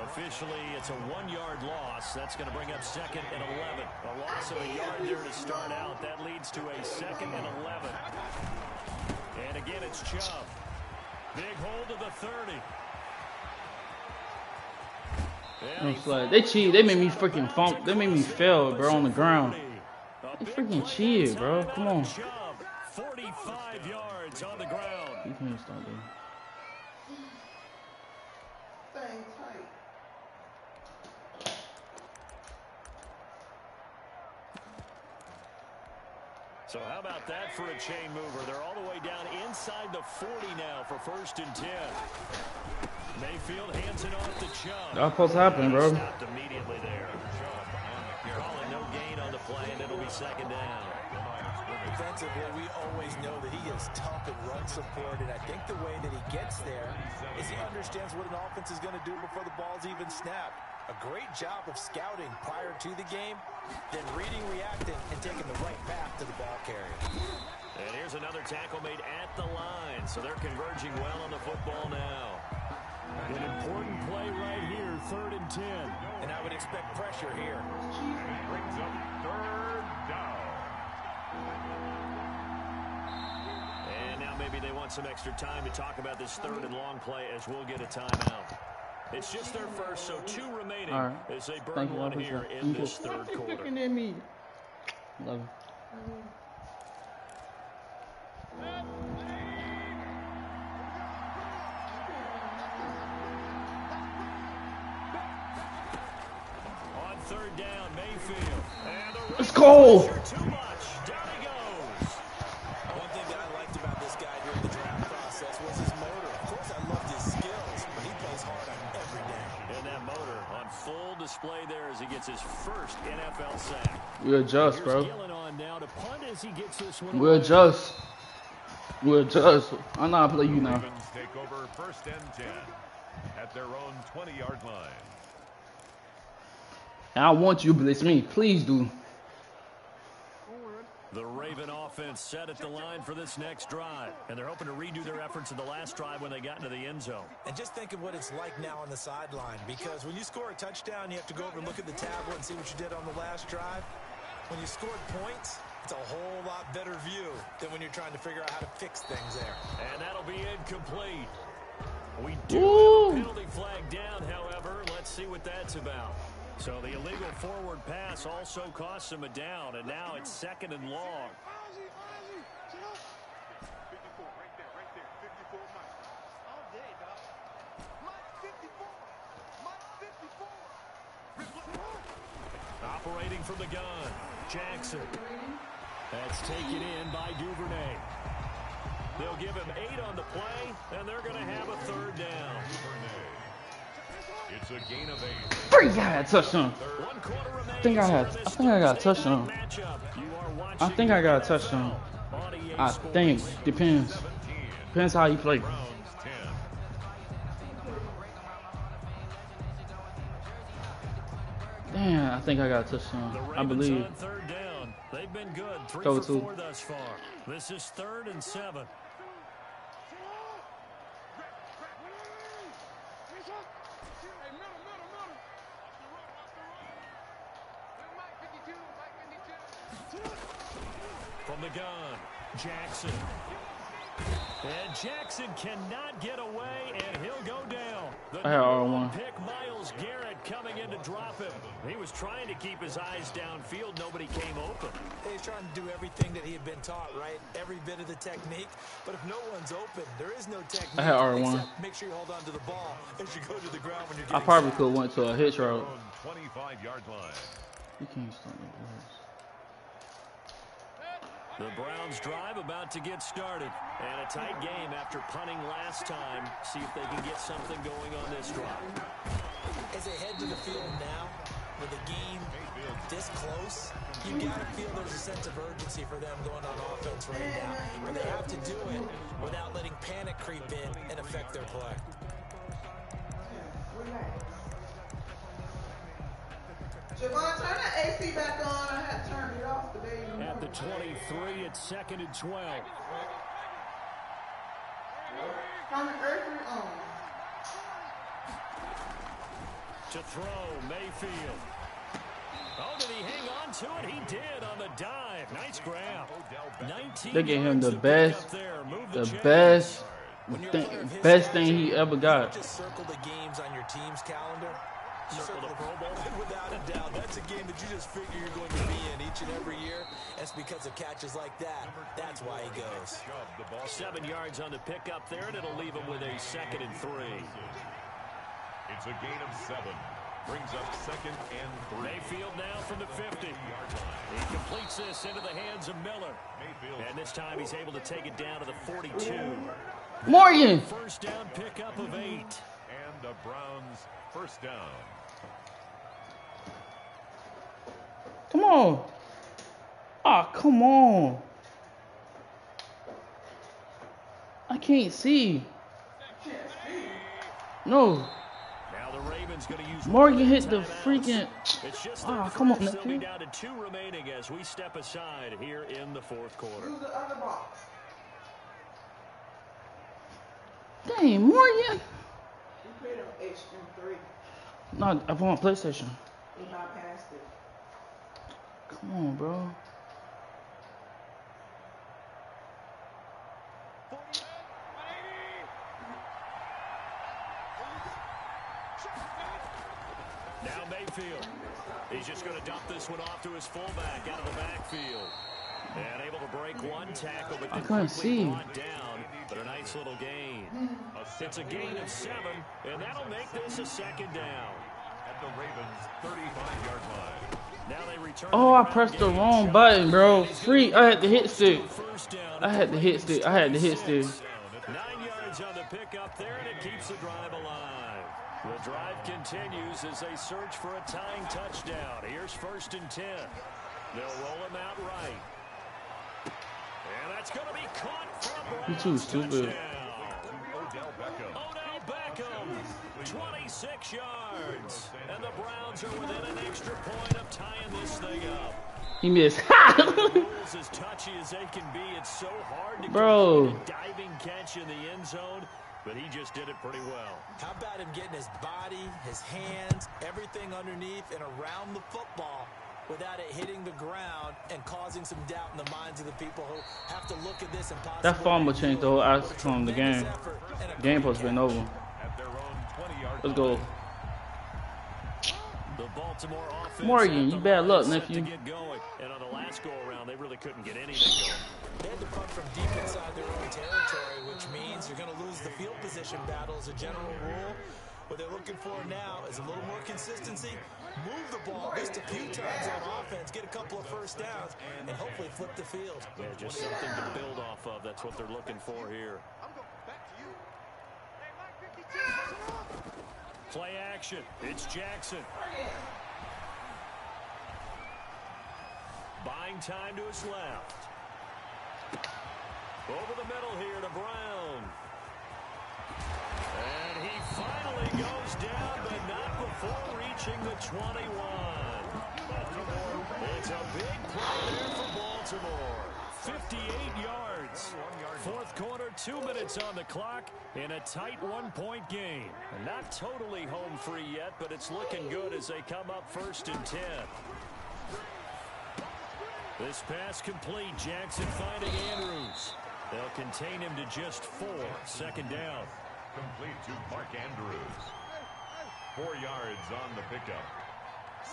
Officially, it's a 1-yard loss. That's going to bring up 2nd and 11. A loss of a yard there to start out. That leads to a 2nd and 11. And again, it's Chubb. Big hold of the 30. I'm just like, they cheated. They made me freaking funk. They made me fail, bro, on the ground. They freaking cheated, bro. Come on. 45 yards on the ground. You can't stop there. Staying tight. So how about that for a chain mover? They're all the way down inside the 40 now for 1st and 10. Mayfield hands it off to Chubb. That's supposed to happen, bro. Stopped immediately there. Calling no gain on the play, and it'll be 2nd down. Defensively, we always know that he is tough in run support, and I think the way that he gets there is he understands what an offense is going to do before the ball's even snapped. A great job of scouting prior to the game, then reading, reacting, and taking the right path to the ball carrier. And here's another tackle made at the line, so they're converging well on the football now. An important play right here, 3rd and 10. And I would expect pressure here. Brings up 3rd down. And now maybe they want some extra time to talk about this 3rd and long play as we'll get a timeout. It's just their first, so 2 remaining as they burn one here in this 3rd quarter. Looking at me. Love it. On 3rd down, Mayfield. And the Let's go. too much. Down he goes. One thing that I liked about this guy during the draft process was his motor. Of course, I loved his skills, but he plays hard on every down. And that motor on full display there as he gets his first NFL sack. We adjust, bro. Here's Gillen on now to punt as he gets this one We away. adjust. We adjust. I'm not playing you now. Ravens take over 1st and 10 at their own 20-yard line. I want you to blitz me. Please do. The Raven offense set at the line for this next drive, and they're hoping to redo their efforts in the last drive when they got into the end zone. And just think of what it's like now on the sideline, because when you score a touchdown, you have to go over and look at the tablet and see what you did on the last drive. When you scored points, it's a whole lot better view than when you're trying to figure out how to fix things there. And that'll be incomplete. We do have a penalty flag down, however. Let's see what that's about. So the illegal forward pass also costs him a down, and now it's 2nd and long. Operating from the gun, Jackson. That's taken in by Duvernay. They'll give him 8 on the play, and they're going to have a 3rd down. It's a gain of 8. Freak, I had a touchdown. I think I got a touchdown. I think I got a touchdown. I think. Depends. Depends how you play. Damn, I think I got a touchdown. I believe. On 3rd down. They've been good. 3 Go for to. 4 thus far. This is 3rd and 7. From the gun, Jackson. And Jackson cannot get away, and he'll go down. The I had R1. pick, Myles Garrett, coming in to drop him. He was trying to keep his eyes downfield. Nobody came open. He's trying to do everything that he had been taught, right? Every bit of the technique. But if no one's open, there is no technique. I had R1. Except make sure you hold on to the ball as you go to the ground when you're getting I probably sacked. could have went to a hitch route. 25-yard line. You can't start the words. The Browns drive about to get started. And a tight game after punting last time. See if they can get something going on this drive. As they head to the field now, with the game this close, you got to feel there's a sense of urgency for them going on offense right now. But they have to do it without letting panic creep in and affect their play. Javon, turn the AC back on. I had turned it off today. At the 23, it's 2nd and 12. Turn the air on. To throw, Mayfield. Oh, did he hang on to it? He did on the dive. Nice grab. 19 They get him the yards to pick best, up there. Move the chains. best thing he ever got. Just circle the games on your team's calendar. Circle the Pro Bowl. Without a doubt, that's a game that you just figure you're going to be in each and every year. It's because of catches like that. That's why he goes. 7 yards on the pickup there, and it'll leave him with a 2nd and 3. It's a gain of 7. Brings up second and 3. Mayfield now from the 50. He completes this into the hands of Miller. And this time he's able to take it down to the 42. Morgan. First down pickup of 8. And the Browns first down. Come on. Ah, come on. I can't see. No. Now the Ravens going to use Morgan hit the freaking. Ah, come on, They'll be nephew. down to 2 remaining as we step aside here in the fourth quarter. Use the other box. Dang, Morgan. You played on HM3. No, I want PlayStation. He bypassed it. Come on, bro. Now Mayfield. He's just going to dump this one off to his fullback out of the backfield. And able to break one tackle, but I then couldn't quickly see. brought down. But a nice little gain. It's a gain of 7, and that'll make this a second down. At the Ravens' 35-yard line. Now they return. Oh, I pressed the wrong button, bro. Free. I had to hit stick. I had to hit stick. 9 yards on the pickup there, and it keeps the drive alive. The drive continues as they search for a tying touchdown. Here's 1st and 10. They'll roll him out right. And that's going to be caught from You too stupid. Odell Beckham. 26 yards. And the Browns are within an extra point of tying this thing up. He missed. Rules as touchy as they can be. It's so hard to Bro. complete a diving catch in the end zone, but he just did it pretty well. How about him getting his body, his hands, everything underneath and around the football without it hitting the ground and causing some doubt in the minds of the people who have to look at this and possibly... That fumble changed the whole outcome of the game. Game supposed to been over. At their own 20-yard Let's go. The Baltimore offense Morgan, you bad luck, set nephew. to get going. And on the last go-around, they really couldn't get anything going. They had to punt from deep inside their own territory, which means you're going to lose the field position battle as a general rule. What they're looking for now is a little more consistency, move the ball just a few times on offense, get a couple of first downs, and hopefully flip the field. Yeah, just something to build off of. That's what they're looking for here. Play action. It's Jackson. Buying time to his left. Over the middle here to Brown. And he finally goes down, but not before reaching the 21. It's a big play there for Baltimore. 58 yards. Fourth quarter, 2 minutes on the clock in a tight 1-point game. Not totally home free yet, but it's looking good as they come up 1st and 10. This pass complete. Jackson finding Andrews. They'll contain him to just 4. Second down. Complete to Mark Andrews. 4 yards on the pickup.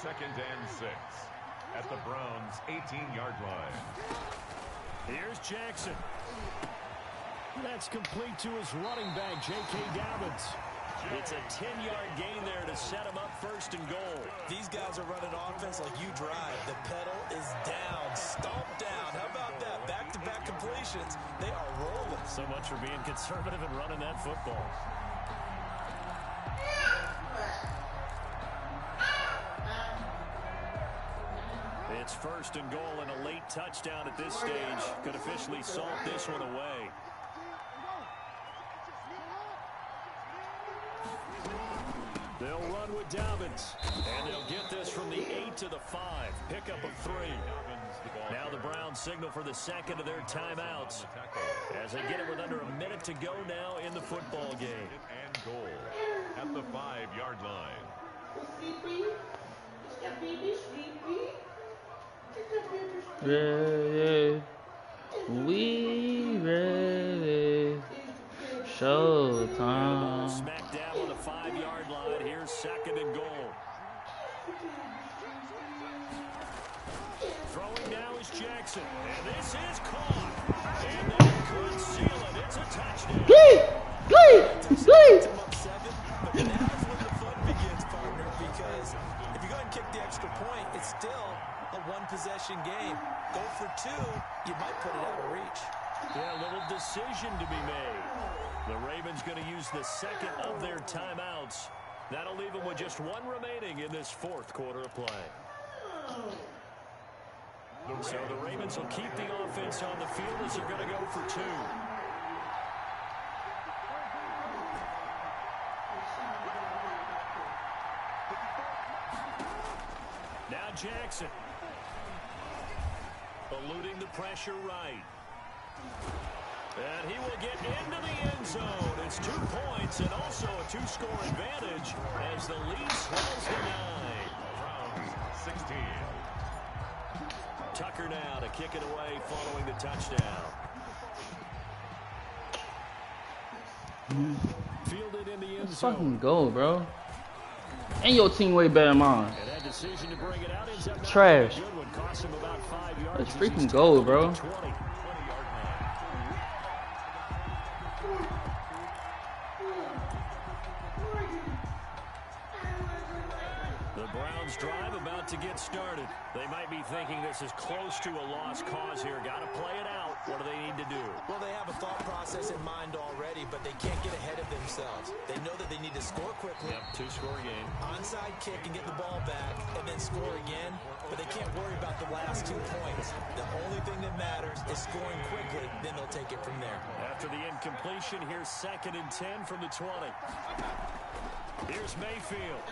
2nd and 6. At the Browns' 18-yard line. Here's Jackson. That's complete to his running back, J.K. Dobbins. It's a 10-yard gain there to set him up 1st and goal. These guys are running offense like you drive. The pedal is down, stomped down. How about that? Back-to-back completions. They are rolling. So much for being conservative and running that football. It's 1st and goal, and a late touchdown at this stage could officially salt this one away. They'll run with Dobbins, and they'll get this from the 8 to the 5. Pickup of 3. Now the Browns signal for the second of their timeouts as they get it with under a minute to go now in the football game. And goal at the 5-yard line. Ready. We ready. Showtime. Smack down on the 5-yard line. Here's 2nd and goal. Throwing now is Jackson. And this is caught. And they could seal it. It's a touchdown. But now is when the fun begins, partner, because If you go ahead and kick the extra point, it's still a one-possession game. Go for two, you might put it out of reach. Yeah, a little decision to be made. The Ravens going to use the second of their timeouts. That'll leave them with just one remaining in this fourth quarter of play. So the Ravens will keep the offense on the field as they're going to go for two. Now Jackson. Eluding the pressure right. And he will get into the end zone. It's 2 points and also a two-score advantage as the lead swells to 9. Browns 16. Tucker now to kick it away following the touchdown. Fielded in the end Let's zone. fucking go, bro. And your team way better than mine. And that decision to bring it out ends up not Trash. being a good one. Cost him about 5 yards. Let's as he's freaking go, tackled at bro. the 20-yard line. The Browns drive about to get started. They might be thinking this is close to a lost cause here. Got to play it out. What do they need to do? Well, they have a thought process in mind already, but they can't get ahead of themselves. They know that they need to score quickly. Yep, two-score game. Onside kick and get the ball back and then score again, but they can't worry about the last 2 points. The only thing that matters is scoring quickly, then they'll take it from there. After the incompletion, here's 2nd and 10 from the 20. Here's Mayfield.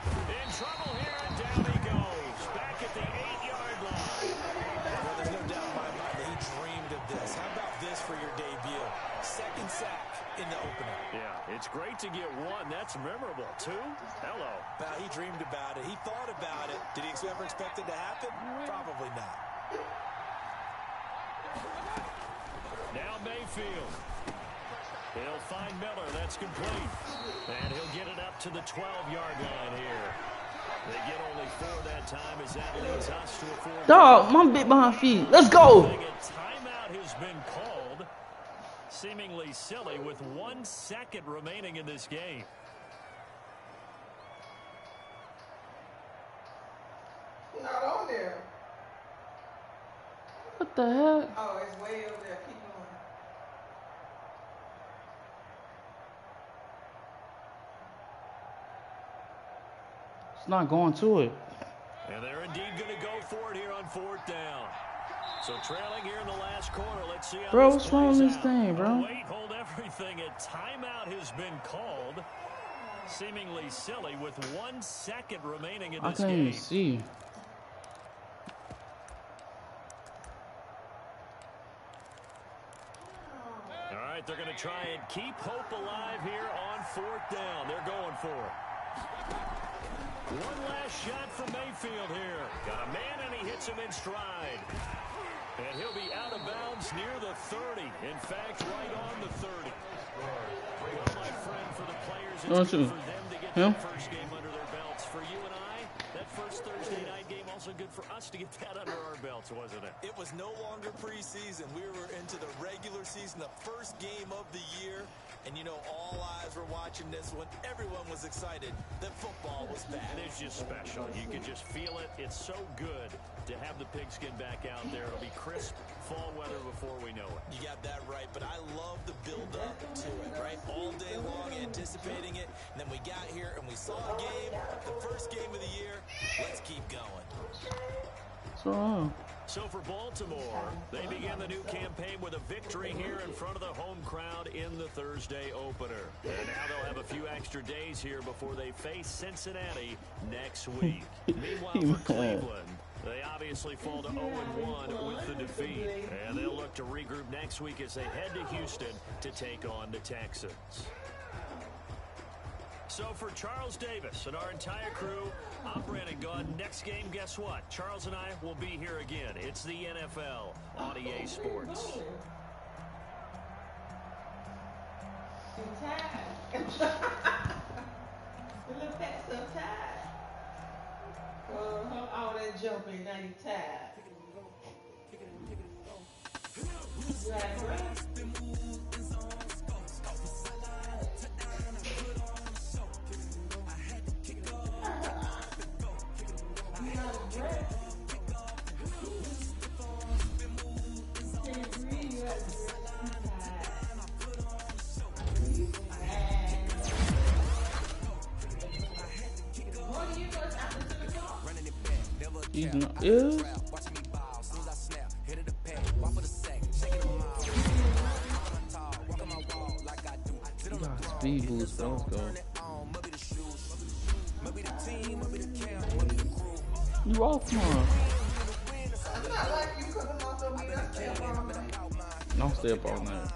In trouble here, and down he goes. Back at the 8-yard line. Well, there's no doubt in my mind that he dreamed of this. How about this for your debut? 2nd sack in the opener. Yeah, it's great to get 1. That's memorable. 2? Hello. Well, he dreamed about it. He thought about it. Did he ever expect it to happen? Probably not. Now Mayfield. He'll find Miller. That's complete. And he'll get it up to the 12-yard line here. They get only 4 that time as that leads us to a 4. Dog, my bit behind feet. Let's go. A timeout has been called. Seemingly silly with 1 second remaining in this game. Not on there. What the heck? Oh, it's way over there. Keep going. It's not going to it. And they're indeed going to go for it here on 4th down. So trailing here in the last quarter. Let's see how Bro, this what's wrong with plays this out. thing, bro? Oh, wait, hold everything. A timeout has been called. Seemingly silly with 1 second remaining in I this can't game. even see. All right, they're going to try and keep hope alive here on 4th down. They're going for it. One last shot from Mayfield here. Got a man and he hits him in stride. And he'll be out of bounds near the 30. In fact, right on the 30. Well, my friend, for the players, it's good for them to get their first game under their belts. For you and I, that first Thursday night game also good for us to get that under our belts, wasn't it? It was no longer preseason. We were into the regular season, the first game of the year. And, you know, all eyes were watching this one. Everyone was excited that football was back. It's just special. You can just feel it. It's so good to have the pigskin back out there. It'll be crisp fall weather before we know it. You got that right, but I love the build-up to it, right? All day long anticipating it, and then we got here and we saw a game, the first game of the year. Let's keep going. So for Baltimore, they begin the new campaign with a victory here in front of the home crowd in the Thursday opener. And now they'll have a few extra days here before they face Cincinnati next week. Meanwhile, for Cleveland, they obviously fall to 0-1 with the defeat. And they'll look to regroup next week as they head to Houston to take on the Texans. So for Charles Davis and our entire crew, I'm Brandon Gunn. Next game, guess what? Charles and I will be here again. It's the NFL on EA Sports. All that jumping, now you tired. Right, bro. He's not. Yeah. He got speed boost. So let's go. You off, man? I'm not like you because I'm off of me. I stay up all night. Don't stay up all night.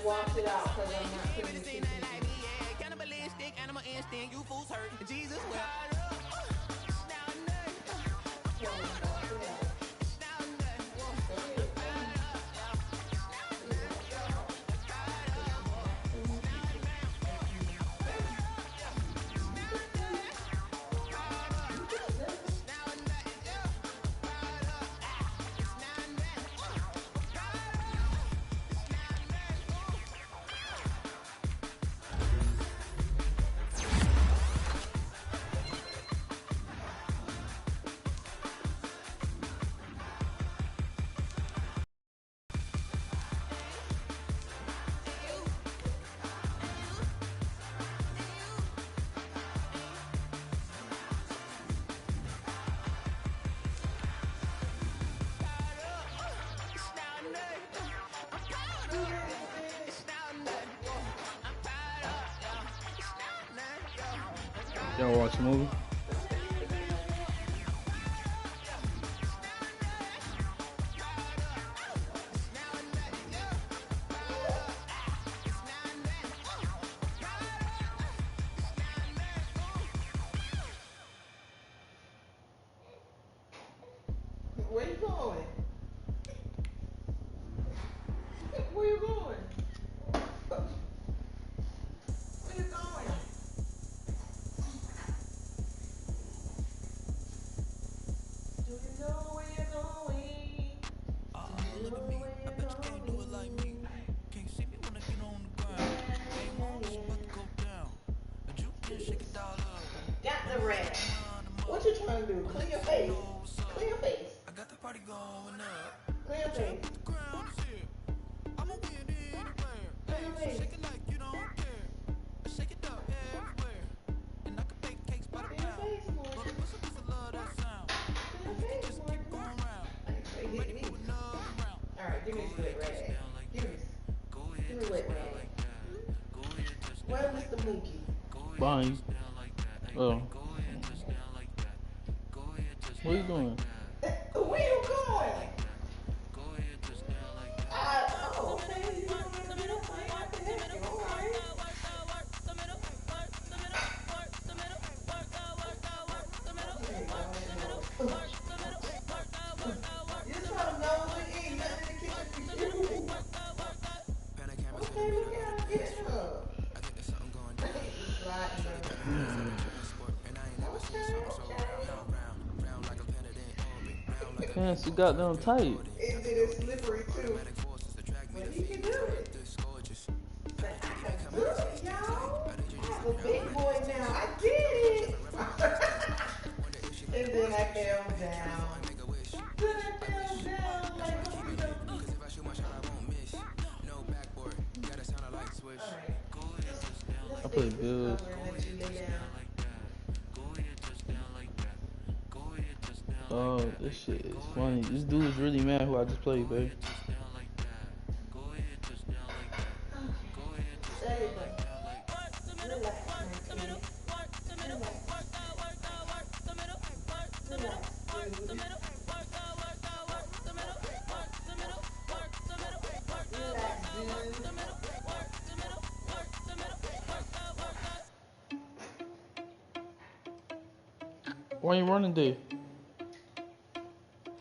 Wash it out because I'm not putting it in. Cannibalistic, animal instinct, you fools hurt. Jesus, well. Y'all watch the movie? Where you going? Where you going? Where you going? Do you know where you're going? Look at me, I bet you can't do it like me. Can't see me when I get on the ground. Game on, it's about to go down. But you can shake it all up. Got the rat. What you trying to do? Clean your face. Clean your face. I got the party going up. Clean your face. The ground is here. I'ma win anywhere. Clean your face. Shake it like you don't care. Shake it up everywhere. And I can bake cakes by the pound. But the whistle just love that sound. And we can just keep going round. Ready for another round. Alright, give me this wet rag. Give me wet rag. Where's Mr. Mookie? Fine. Oh. What are you doing? Where you going? Oh, okay. You don't have to be no fine. I can help you. All right. You just want to know when you ain't nothing in the kitchen for you. Okay, we gotta get her. Sliding up. Pants you got them tight. It is slippery too. But he can do it. But I can do it, y'all. I'm a big boy now. I get it. And then I fell down. Then I fell down like a I play Bills. Oh, this shit is funny. This dude is really mad who I just played, babe. Why you running there?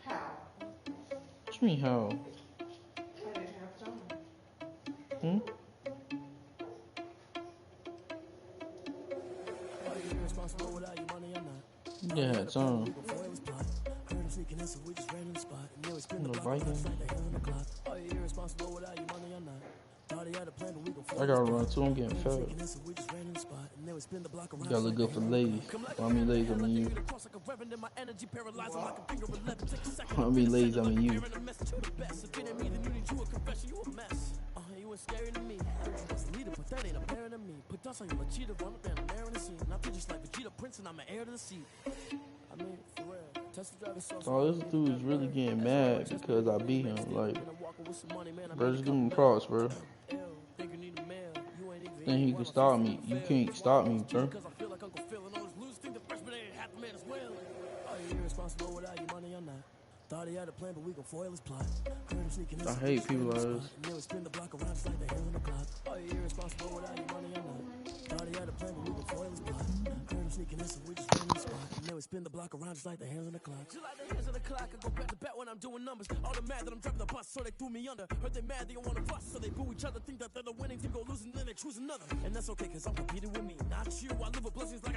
How? What you mean how? I didn't have time. Hmm? Yeah, it's on. No Vikings. I gotta run too, I'm getting fat. You gotta look good for ladies. Well, I mean ladies, I mean you. I mean ladies, I mean you. Oh, this dude is really getting mad because I beat him. Like, bro, just give him props, bro. Think he can stop me. You can't stop me, bro. I hate people like this. Spin the block around just like the hands on the clock. Just like the hands on the clock, I go back to back when I'm doing numbers. All the mad that I'm driving the bus, so they threw me under. Heard they mad, they don't want to fuss, so they boo each other. Think that they're the winning team, go losing, then they choose another. And that's okay, cause I'm competing with me, not you. I live with blessings like